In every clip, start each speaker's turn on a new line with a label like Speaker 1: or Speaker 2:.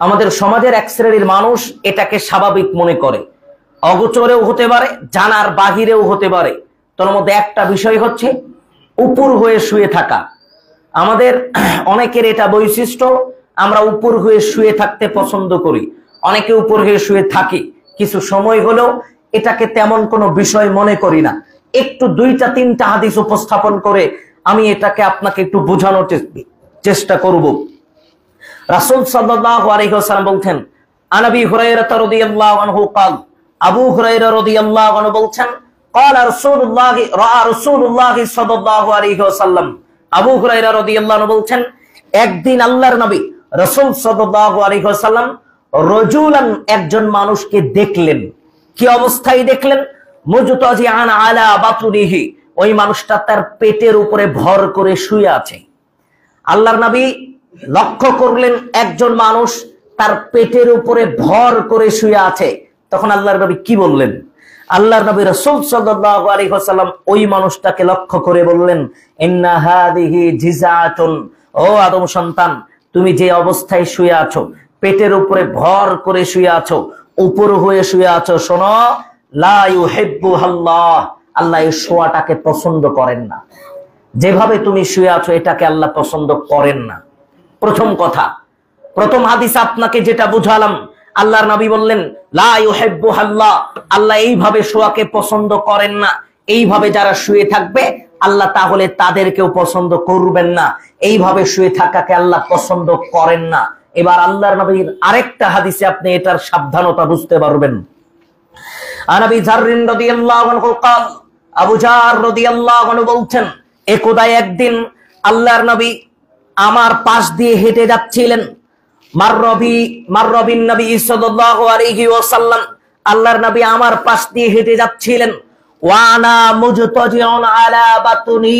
Speaker 1: আমাদের সমাজের এক শ্রেণীর মানুষ এটাকে স্বাভাবিক মনে করে, অগোচরেও হতে পারে, জানার বাহিরেও হতে পারে। তার মধ্যে একটা বিষয় হচ্ছে উপর হয়ে শুয়ে থাকা। আমাদের অনেকের এটা বৈশিষ্ট্য, আমরা উপর হয়ে শুয়ে থাকতে পছন্দ করি। অনেকে উপর হয়ে শুয়ে থাকি, কিছু সময় হলেও এটাকে তেমন কোনো বিষয় মনে করি না। একটু দুইটা তিনটা হাদিস উপস্থাপন করে আমি এটাকে আপনাকে একটু বোঝানোর চেষ্টা করব। রাসূল সাল্লাল্লাহু আলাইহি ওয়াসাল্লাম বলছেন, আনাবি হুরায়রা রাদিয়াল্লাহু আনহু قال, আবু হুরায়রা রাদিয়াল্লাহু আনহু বলছেন, قال রাসূলুল্লাহ সাল্লাল্লাহু আলাইহি ওয়াসাল্লাম, আবু হুরায়রা রাদিয়াল্লাহু আনহু বলছেন, একদিন আল্লাহর নবী রাসূল সাল্লাল্লাহু আলাইহি ওয়াসাল্লাম রাজুলান, একজন মানুষকে দেখলেন। কি অবস্থায় দেখলেন? মুজতাজিআন আলা বাতুনিহি, ওই মানুষটা তার পেটের উপরে ভর করে শুয়ে আছে। আল্লাহর নবী লক্ষ্য করলেন একজন মানুষ তার পেটের উপরে ভর করে শুয়ে আছে। তখন আল্লাহর নবী কি বললেন? আল্লাহর নবী রাসূল সাল্লাল্লাহু আলাইহি ওয়াসাল্লাম ওই মানুষটাকে লক্ষ্য করে বললেন, ইন্না হাদিহি জিজাতুন, ও আদম সন্তান, তুমি যে অবস্থায় শুয়ে আছো, পেটের উপরে ভর করে শুয়ে আছো, উপর হয়ে শুয়ে আছো, শোনো, লা ইউহিব্বুহাল্লাহ, আল্লাহ এই শোয়াটাকে পছন্দ করেন না। যেভাবে তুমি শুয়ে আছো এটাকে আল্লাহ পছন্দ করেন না। প্রথম কথা, প্রথম হাদিস আপনাকে যেটা বুঝালাম, আল্লাহর নবী বললেন লা ইউহিব্বুহাল্লাহ, আল্লাহ এইভাবে শোয়াকে পছন্দ করেন না। এইভাবে যারা শুয়ে থাকবে আল্লাহ তাহলে তাদেরকেও পছন্দ করবেন না। এইভাবে শুয়ে থাকাকে আল্লাহ পছন্দ করেন না। এবার আল্লাহর নবীর আরেকটা হাদিসে আপনি এটার সাবধানতা বুঝতে পারবেন। আনাবি যার রাদিয়াল্লাহু আনহু قال, আবু যার রাদিয়াল্লাহু আনহু বলছেন, একদাই একদিন আল্লাহর নবী আমার পাশ দিয়ে হেঁটে যাচ্ছিলেন। মাররবিন নবী সাল্লাল্লাহু আলাইহি ওয়াসাল্লাম, আল্লাহর নবী আমার পাশ দিয়ে হেঁটে যাচ্ছিলেন। ওয়ানা মুজতাজিউন আলা বাতুনি,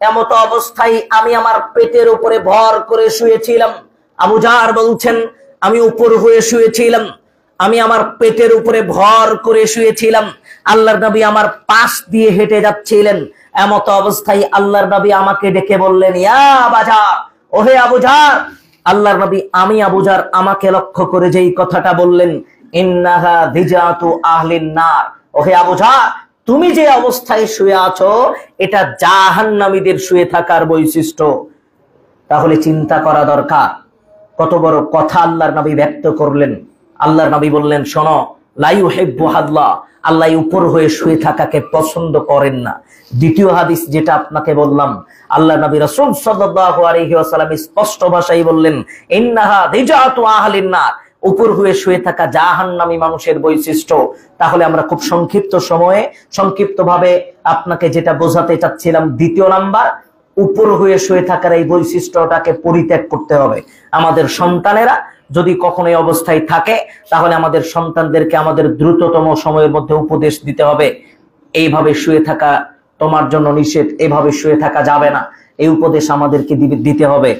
Speaker 1: এমত অবস্থায় আমি আমার পেটের উপরে ভর করে শুয়েছিলাম। আবু যার বলছেন, আমি উপর হয়ে শুয়েছিলাম, আমি আমার পেটের উপরে ভর করে শুয়েছিলাম। আল্লাহর নবী আমার পাশ দিয়ে হেঁটে যাচ্ছিলেন। এমত অবস্থায় আল্লাহর নবী আমাকে ডেকে বললেন, ইয়া আবু যার, ওহে আবু যার। আল্লাহর নবী আমি আবু যার আমাকে লক্ষ্য করে যেই কথাটা বললেন, ইন্নাহা যিজাতু আহলিন নার, ওহে আবু যার, তুমি যে অবস্থায় শুয়ে আছো এটা জাহান্নামীদের শুয়ে থাকার বৈশিষ্ট্য। তাহলে চিন্তা করা দরকার, কত বড় কথা আল্লাহর নবী ব্যক্ত করলেন। আল্লাহর নবী বললেন, শোনো, লা ইউহিব্বুহাল্লাহ, আল্লাহ উপর হয়ে শুয়ে থাকাকে পছন্দ করেন না। দ্বিতীয় হাদিস যেটা আপনাকে বললাম, আল্লাহর নবী রাসূল সাল্লাল্লাহু আলাইহি ওয়াসাল্লাম স্পষ্ট ভাষায় বললেন, ইন্নাহা যিজাতু আহলিন নার, উপর হয়ে শুয়ে থাকা জাহান্নামী মানুষের বৈশিষ্ট্য। তাহলে আমরা খুব সংক্ষিপ্ত সময়ে সংক্ষিপ্তভাবে আপনাকে যেটা বোঝাতে চাচ্ছিলাম, দ্বিতীয় নাম্বার, উপর হয়ে শুয়ে থাকার এই বৈশিষ্ট্যটাকে পরিত্যাগ করতে হবে। আমাদের সন্তানেরা যদি কখনো এই অবস্থায় থাকে তাহলে আমাদের সন্তানদেরকে আমাদের দ্রুততম সময়ের মধ্যে উপদেশ দিতে হবে, এইভাবে শুয়ে থাকা তোমার জন্য নিষেধ, এভাবে শুয়ে থাকা যাবে না, এই উপদেশ আমাদেরকে দিতে হবে।